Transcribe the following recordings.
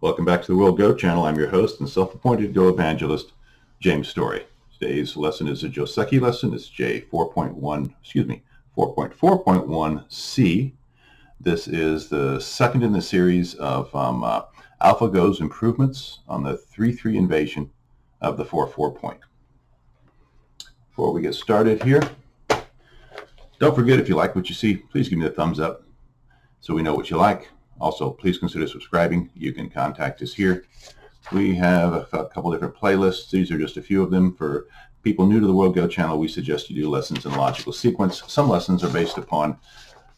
Welcome back to the World Go channel. I'm your host and self-appointed Go evangelist, James Story. Today's lesson is a Joseki lesson. It's J4.4.1C. This is the second in the series of AlphaGo's improvements on the 3-3 invasion of the 4-4 point. Before we get started here, don't forget, if you like what you see, please give me a thumbs up so we know what you like. Also, please consider subscribing. You can contact us here. We have a couple different playlists. These are just a few of them. For people new to the World Go channel, we suggest you do lessons in logical sequence. Some lessons are based upon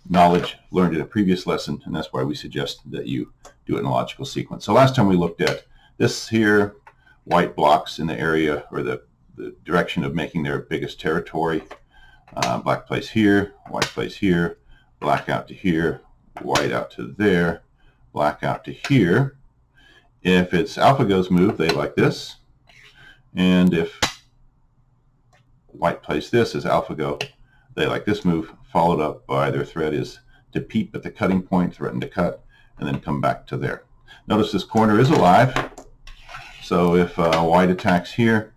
knowledge learned in a previous lesson, and that's why we suggest that you do it in logical sequence. So last time we looked at this here, white blocks in the area or the direction of making their biggest territory. Black plays here, white plays here, black out to here, white out to there, black out to here. If it's AlphaGo's move, they like this. And if white plays this as AlphaGo, they like this move, followed up by their threat is to peep at the cutting point, threaten to cut, and then come back to there. Notice this corner is alive. So if white attacks here,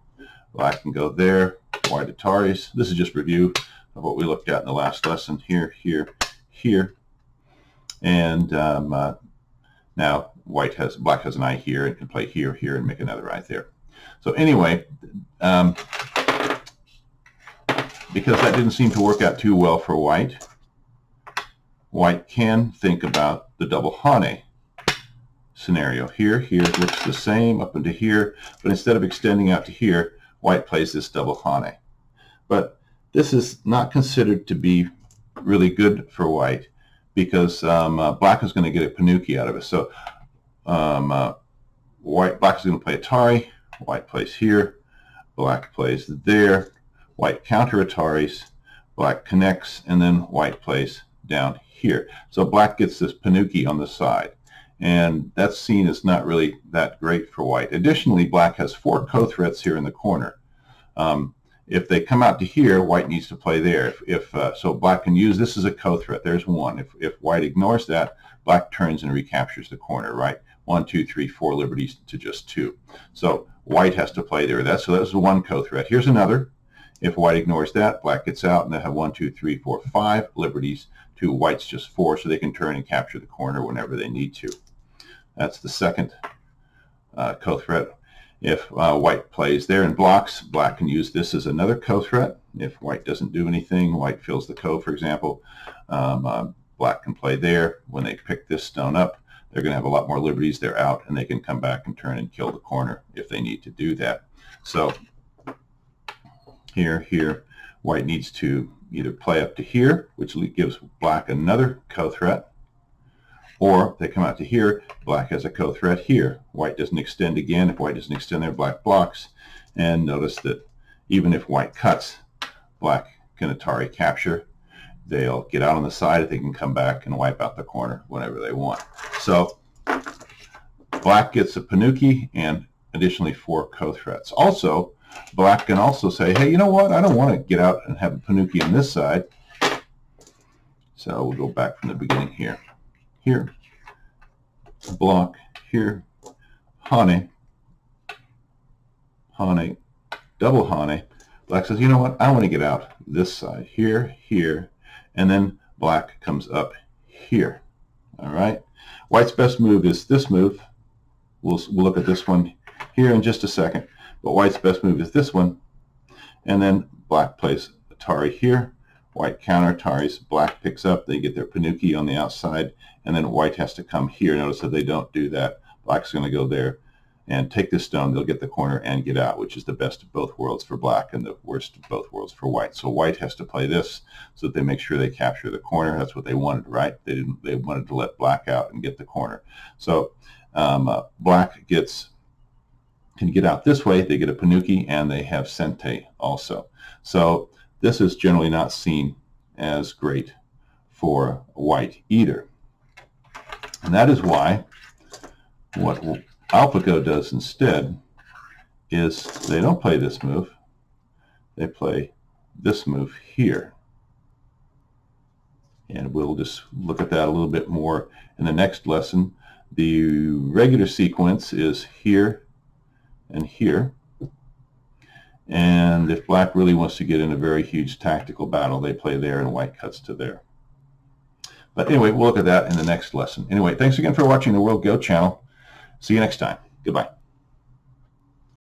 black can go there, white Ataris. This is just review of what we looked at in the last lesson. Here, here, here. And now black has an eye here and can play here, here, and make another eye there. So anyway, because that didn't seem to work out too well for white, white can think about the double Hane scenario. Here looks the same up into here, but instead of extending out to here, white plays this double Hane. But this is not considered to be really good for white, because black is going to get a Panuki out of it. So black is going to play Atari, white plays here, black plays there, white counter Ataris, black connects, and then white plays down here. So black gets this Panuki on the side, and that's seen as not really that great for white. Additionally, black has 4 co-threats here in the corner. If they come out to here, white needs to play there. So black can use this as a co-threat. There's one. If white ignores that, black turns and recaptures the corner, right? 1, 2, 3, 4 liberties to just 2. So white has to play there. So that's one co-threat. Here's another. If white ignores that, black gets out, and they have 1, 2, 3, 4, 5 liberties to white's just 4, so they can turn and capture the corner whenever they need to. That's the second co-threat. If white plays there and blocks, black can use this as another co-threat. If white doesn't do anything, white fills the co, for example, black can play there. When they pick this stone up, they're going to have a lot more liberties. They're out, and they can come back and turn and kill the corner if they need to do that. So here, white needs to either play up to here, which gives black another co-threat, or they come out to here, black has a co-threat here. White doesn't extend again. If white doesn't extend there, black blocks. And notice that even if white cuts, black can Atari capture. They'll get out on the side. They can come back and wipe out the corner whenever they want. So black gets a Panuki and additionally 4 co-threats. Also, black can also say, hey, you know what? I don't want to get out and have a Panuki on this side. So we'll go back from the beginning here. Here, block, here, Hane, double Hane. Black says, you know what, I want to get out this side, here, here, and then black comes up here. All right. White's best move is this move. We'll look at this one here in just a second. But white's best move is this one. And then black plays Atari here. White counter Ataris, black picks up, they get their Panuki on the outside, and then white has to come here. Notice that they don't do that. Black's going to go there and take this stone. They'll get the corner and get out, which is the best of both worlds for black and the worst of both worlds for white. So white has to play this so that they make sure they capture the corner. That's what they wanted, right? They wanted to let black out and get the corner. So black can get out this way. They get a Panuki, and they have Sente also. So this is generally not seen as great for white either. And that is why what AlphaGo does instead is they don't play this move. They play this move here. And we'll just look at that a little bit more in the next lesson. The regular sequence is here and here. And if black really wants to get in a very huge tactical battle, they play there and white cuts to there. But anyway, we'll look at that in the next lesson. Anyway, thanks again for watching the World Go channel. See you next time. Goodbye.